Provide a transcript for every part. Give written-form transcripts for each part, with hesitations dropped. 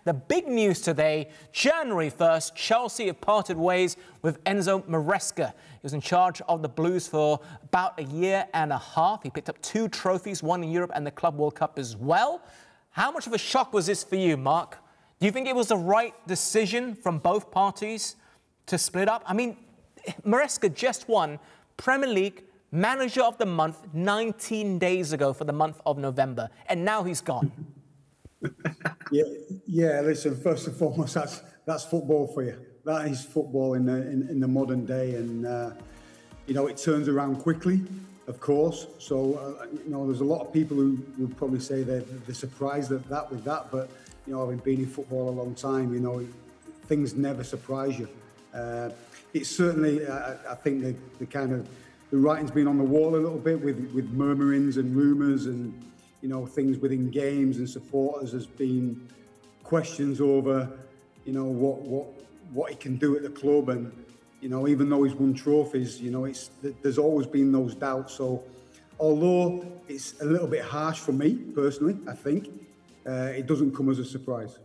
The big news today, January 1st, Chelsea have parted ways with Enzo Maresca. He was in charge of the Blues for about a year and a half. He picked up 2 trophies, one in Europe and the Club World Cup as well. How much of a shock was this for you, Mark? Do you think it was the right decision from both parties to split up? I mean, Maresca just won Premier League Manager of the Month 19 days ago for the month of November, and now he's gone. Yeah. Listen, first and foremost, that's football for you. That is football in the modern day, and you know, it turns around quickly, of course. So you know, there's a lot of people who would probably say they're surprised with that, but you know, having been in football a long time, you know, things never surprise you. It's certainly, I think, the writing's been on the wall a little bit with murmurings and rumours and, you know, things within games and supporters. There's been questions over, you know, what he can do at the club, and, you know, even though he's won trophies, you know, there's always been those doubts. So although it's a little bit harsh for me personally, I think, it doesn't come as a surprise.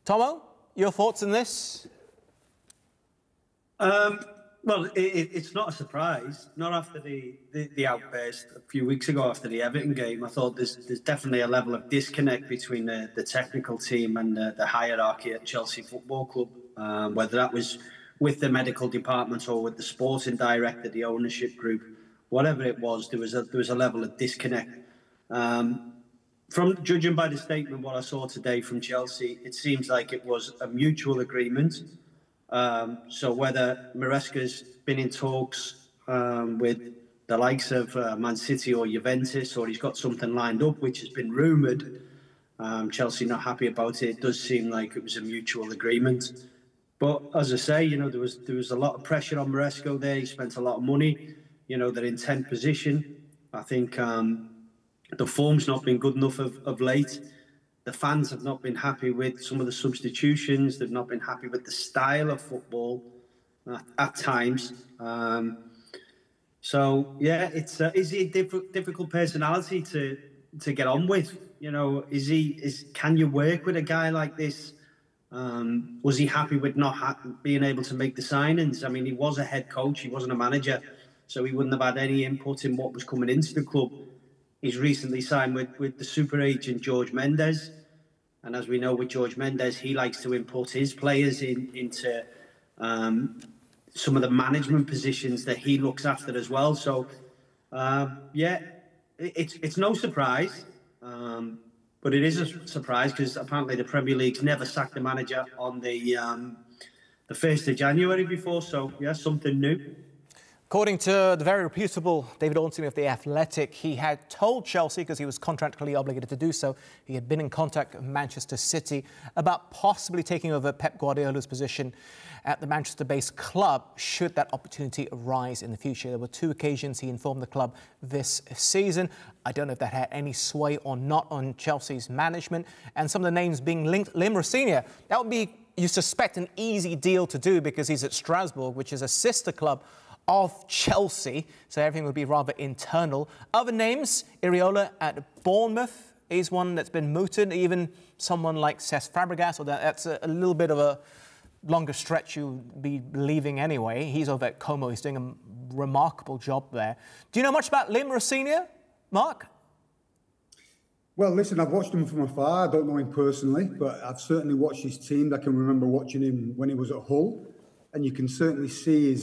Tomo, your thoughts on this? Well, it's not a surprise. Not after the outburst a few weeks ago after the Everton game. I thought there's definitely a level of disconnect between the technical team and the hierarchy at Chelsea Football Club, whether that was with the medical department or with the sporting director, the ownership group, whatever it was, there was a level of disconnect. From judging by the statement, what I saw today from Chelsea, it seems like it was a mutual agreement. So whether Maresca's been in talks with the likes of Man City or Juventus, or he's got something lined up, which has been rumoured, Chelsea not happy about it. It does seem like it was a mutual agreement. But as I say, you know, there was a lot of pressure on Maresca there. He spent a lot of money. You know, they're in 10th position. I think the form's not been good enough of late. The fans have not been happy with some of the substitutions. They've not been happy with the style of football at times. So yeah, is he a difficult personality to get on with? You know, can you work with a guy like this? Was he happy with not being able to make the signings? I mean, he was a head coach. He wasn't a manager, so he wouldn't have had any input in what was coming into the club. He's recently signed with the super agent George Mendes, and as we know with George Mendes, he likes to input his players into some of the management positions that he looks after as well. So yeah, it's no surprise, but it is a surprise because apparently the Premier League's never sacked a manager on the 1st of January before. So yeah, something new. According to the very reputable David Ornstein of The Athletic, he had told Chelsea, because he was contractually obligated to do so, he had been in contact with Manchester City about possibly taking over Pep Guardiola's position at the Manchester-based club should that opportunity arise in the future. There were 2 occasions he informed the club this season. I don't know if that had any sway or not on Chelsea's management. And some of the names being linked, Rosenior, that would be, you suspect, an easy deal to do because he's at Strasbourg, which is a sister club of Chelsea, so everything would be rather internal. Other names, Iraola at Bournemouth is one that's been mooted. Even someone like Cesc Fabregas, or that's a little bit of a longer stretch you'd be leaving anyway. He's over at Como. He's doing a remarkable job there. Do you know much about Rosenior, Mark? Well, listen, I've watched him from afar. I don't know him personally, but I've certainly watched his team. I can remember watching him when he was at Hull, and you can certainly see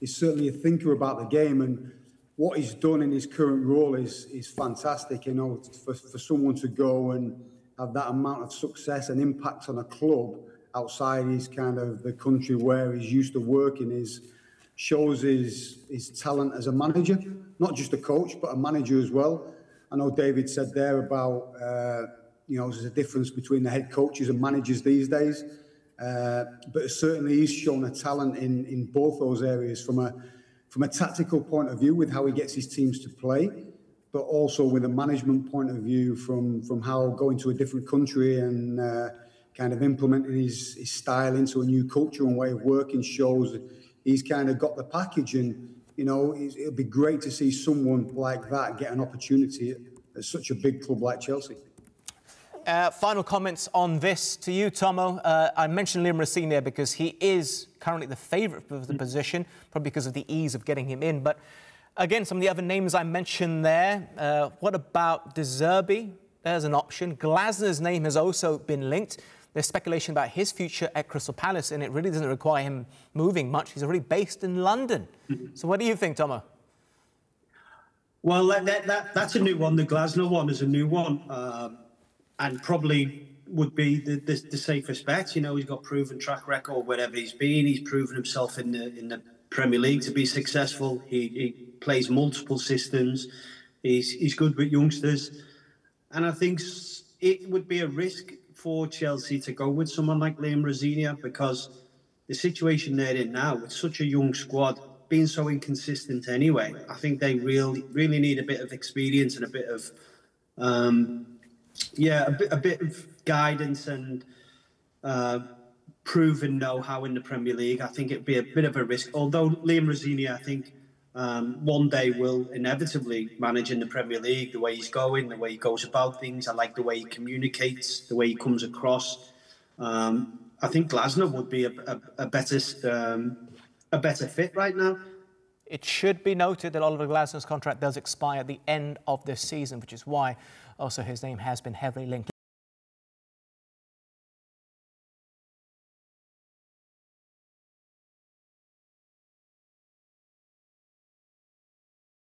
he's certainly a thinker about the game, and what he's done in his current role is fantastic. You know, for someone to go and have that amount of success and impact on a club outside his kind of the country where he's used to working shows his talent as a manager, not just a coach, but a manager as well. I know David said there about, you know, there's a difference between the head coaches and managers these days. But certainly he's shown a talent in both those areas from a tactical point of view with how he gets his teams to play, but also with a management point of view from how going to a different country and kind of implementing his style into a new culture and way of working shows he's kind of got the package. And, you know, it'll be great to see someone like that get an opportunity at such a big club like Chelsea. Final comments on this to you, Tomo. I mentioned Liam Rosenior because he is currently the favourite for the position, probably because of the ease of getting him in. But again, some of the other names I mentioned there. What about De Zerbi? There's an option. Glasner's name has also been linked. There's speculation about his future at Crystal Palace, and it really doesn't require him moving much. He's already based in London. So what do you think, Tomo? Well, that's a new one. The Glasner one is a new one, and probably would be the safest bet. You know, he's got proven track record wherever he's been. He's proven himself in the Premier League to be successful. He plays multiple systems. He's good with youngsters, and I think it would be a risk for Chelsea to go with someone like Liam Rosenior, because the situation they're in now with such a young squad, being so inconsistent anyway, I think they really need a bit of experience and a bit of a bit of guidance and proven know-how in the Premier League. I think it'd be a bit of a risk. Although Liam Rosenior, I think one day will inevitably manage in the Premier League, the way he's going, the way he goes about things. I like the way he communicates, the way he comes across. I think Glasner would be a better fit right now. It should be noted that Oliver Glasner's contract does expire at the end of this season, which is why also his name has been heavily linked.